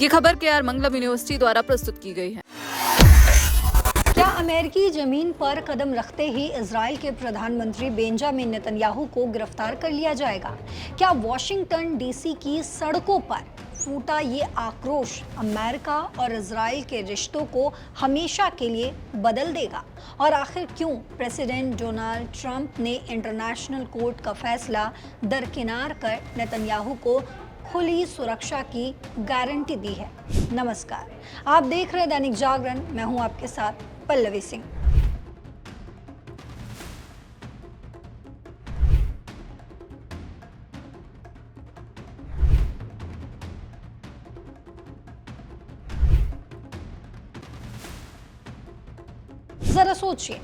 ये खबर केआर मंगलम यूनिवर्सिटी द्वारा प्रस्तुत की गई है। क्या अमेरिकी जमीन पर कदम रखते ही इजराइल के प्रधानमंत्री बेंजामिन नेतन्याहू को गिरफ्तार कर लिया जाएगा? क्या वॉशिंगटन डीसी की सड़कों पर फूटा ये आक्रोश अमेरिका और इजराइल के रिश्तों को हमेशा के लिए बदल देगा? और आखिर क्यों प्रेसिडेंट डोनाल्ड ट्रंप ने इंटरनेशनल कोर्ट का फैसला दरकिनार कर नेतन्याहू को खुली सुरक्षा की गारंटी दी है? नमस्कार, आप देख रहे हैं दैनिक जागरण। मैं हूं आपके साथ पल्लवी सिंह। जरा सोचिए,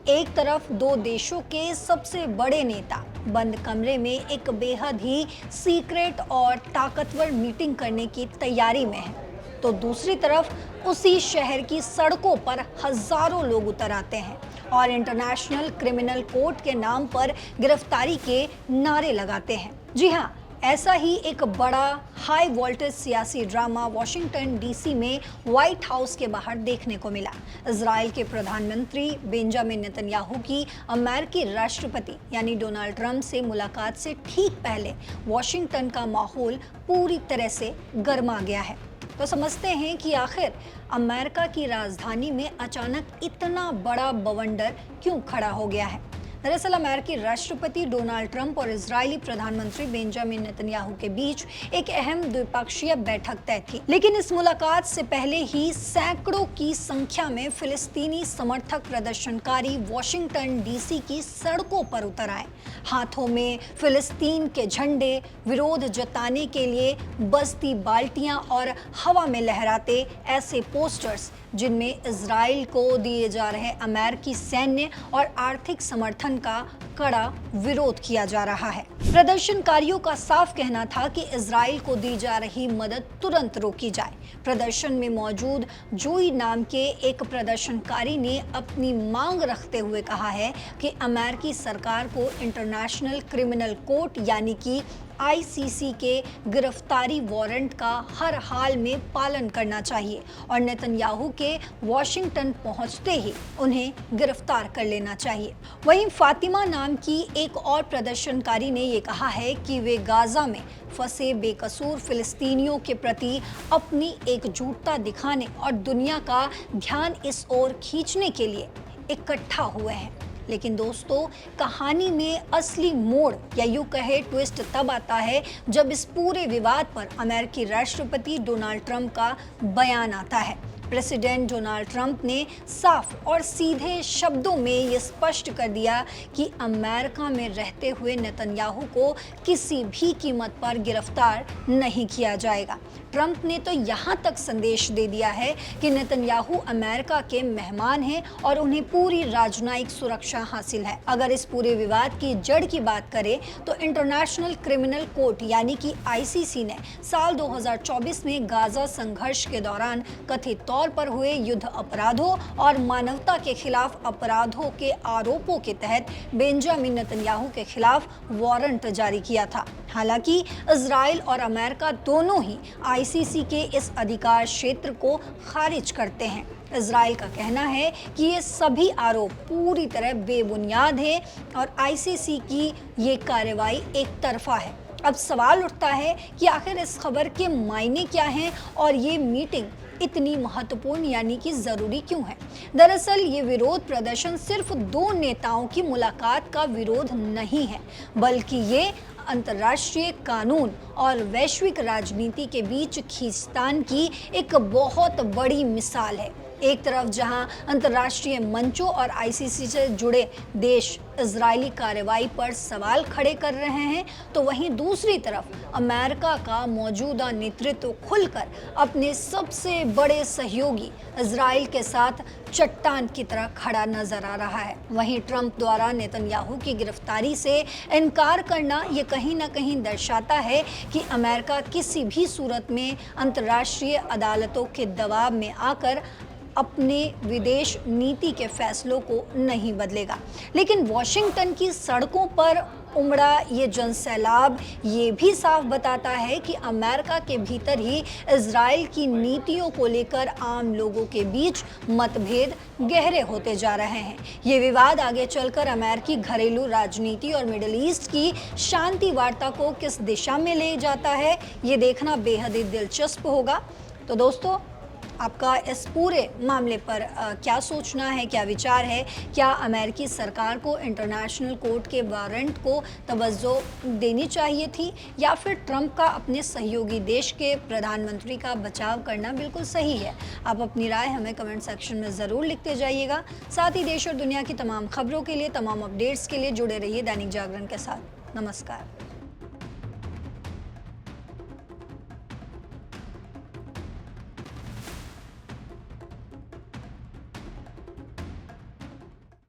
एक तरफ दो देशों के सबसे बड़े नेता बंद कमरे में एक बेहद ही सीक्रेट और ताकतवर मीटिंग करने की तैयारी में है, तो दूसरी तरफ उसी शहर की सड़कों पर हजारों लोग उतर आते हैं और इंटरनेशनल क्रिमिनल कोर्ट के नाम पर गिरफ्तारी के नारे लगाते हैं। जी हाँ, ऐसा ही एक बड़ा हाई वोल्टेज सियासी ड्रामा वॉशिंगटन डीसी में व्हाइट हाउस के बाहर देखने को मिला। इजराइल के प्रधानमंत्री बेंजामिन नेतन्याहू की अमेरिकी राष्ट्रपति यानी डोनाल्ड ट्रंप से मुलाकात से ठीक पहले वॉशिंगटन का माहौल पूरी तरह से गर्मा गया है। तो समझते हैं कि आखिर अमेरिका की राजधानी में अचानक इतना बड़ा बवंडर क्यों खड़ा हो गया है। दरअसल अमेरिकी राष्ट्रपति डोनाल्ड ट्रंप और इजरायली प्रधानमंत्री बेंजामिन नेतन्याहू के बीच एक अहम द्विपक्षीय बैठक तय थी, लेकिन इस मुलाकात से पहले ही सैकड़ों की संख्या में फिलिस्तीनी समर्थक प्रदर्शनकारी वॉशिंगटन डीसी की सड़कों पर उतर आए। हाथों में फिलिस्तीन के झंडे, विरोध जताने के लिए बजती बाल्टियां और हवा में लहराते ऐसे पोस्टर्स जिनमें इजराइल को दिए जा रहे अमेरिकी सैन्य और आर्थिक समर्थन का कड़ा विरोध किया जा रहा है। प्रदर्शनकारियों का साफ कहना था कि इजराइल को दी जा रही मदद तुरंत रोकी जाए। प्रदर्शन में मौजूद जोई नाम के एक प्रदर्शनकारी ने अपनी मांग रखते हुए कहा है कि अमेरिकी सरकार को इंटरनेशनल क्रिमिनल कोर्ट यानी कि आईसीसी के गिरफ्तारी वारंट का हर हाल में पालन करना चाहिए और नेतन्याहू के वॉशिंगटन पहुंचते ही उन्हें गिरफ्तार कर लेना चाहिए। वहीं फातिमा नाम की एक और प्रदर्शनकारी ने ये कहा है कि वे गाजा में फंसे बेकसूर फिलिस्तीनियों के प्रति अपनी एकजुटता दिखाने और दुनिया का ध्यान इस ओर खींचने के लिए इकट्ठा हुए हैं। लेकिन दोस्तों, कहानी में असली मोड़ या यूं कहे ट्विस्ट तब आता है जब इस पूरे विवाद पर अमेरिकी राष्ट्रपति डोनाल्ड ट्रंप का बयान आता है। प्रेसिडेंट डोनाल्ड ट्रंप ने साफ और सीधे शब्दों में ये स्पष्ट कर दिया कि अमेरिका में रहते हुए नेतन्याहू को किसी भी कीमत पर गिरफ्तार नहीं किया जाएगा। ट्रंप ने तो यहाँ तक संदेश दे दिया है कि नेतन्याहू अमेरिका के मेहमान हैं और उन्हें पूरी राजनयिक सुरक्षा हासिल है। अगर इस पूरे विवाद की जड़ की बात करें तो इंटरनेशनल क्रिमिनल कोर्ट यानी कि आईसीसी ने साल 2024 में गाजा संघर्ष के दौरान कथित तौर पर हुए युद्ध अपराधों और मानवता के खिलाफ अपराधों के आरोपों के तहत बेंजामिन नेतन्याहू के खिलाफ वारंट जारी किया था। हालांकि इजराइल और अमेरिका दोनों ही आईसीसी के इस अधिकार क्षेत्र को खारिज करते हैं। इजराइल का कहना है कि ये सभी आरोप पूरी तरह बेबुनियाद हैं और आईसीसी की ये कार्रवाई एक तरफा है। अब सवाल उठता है कि आखिर इस खबर के मायने क्या हैं और ये मीटिंग इतनी महत्वपूर्ण यानी कि जरूरी क्यों है। दरअसल ये विरोध प्रदर्शन सिर्फ दो नेताओं की मुलाकात का विरोध नहीं है, बल्कि ये अंतर्राष्ट्रीय कानून और वैश्विक राजनीति के बीच खींचतान की एक बहुत बड़ी मिसाल है। एक तरफ जहां अंतर्राष्ट्रीय मंचों और आईसीसी से जुड़े देश इजरायली कार्रवाई पर सवाल खड़े कर रहे हैं, तो वहीं दूसरी तरफ अमेरिका का मौजूदा नेतृत्व खुलकर अपने सबसे बड़े सहयोगी इजराइल के साथ चट्टान की तरह खड़ा नजर आ रहा है। वहीं ट्रंप द्वारा नेतन्याहू की गिरफ्तारी से इनकार करना ये कहीं ना कहीं दर्शाता है कि अमेरिका किसी भी सूरत में अंतर्राष्ट्रीय अदालतों के दबाव में आकर अपने विदेश नीति के फैसलों को नहीं बदलेगा। लेकिन वॉशिंगटन की सड़कों पर उमड़ा ये जनसैलाब ये भी साफ बताता है कि अमेरिका के भीतर ही इजराइल की नीतियों को लेकर आम लोगों के बीच मतभेद गहरे होते जा रहे हैं। ये विवाद आगे चलकर अमेरिकी घरेलू राजनीति और मिडिल ईस्ट की शांति वार्ता को किस दिशा में ले जाता है, ये देखना बेहद ही दिलचस्प होगा। तो दोस्तों, आपका इस पूरे मामले पर क्या सोचना है, क्या विचार है? क्या अमेरिकी सरकार को इंटरनेशनल कोर्ट के वारंट को तवज्जो देनी चाहिए थी, या फिर ट्रंप का अपने सहयोगी देश के प्रधानमंत्री का बचाव करना बिल्कुल सही है? आप अपनी राय हमें कमेंट सेक्शन में ज़रूर लिखते जाइएगा। साथ ही देश और दुनिया की तमाम खबरों के लिए, तमाम अपडेट्स के लिए जुड़े रहिए दैनिक जागरण के साथ। नमस्कार।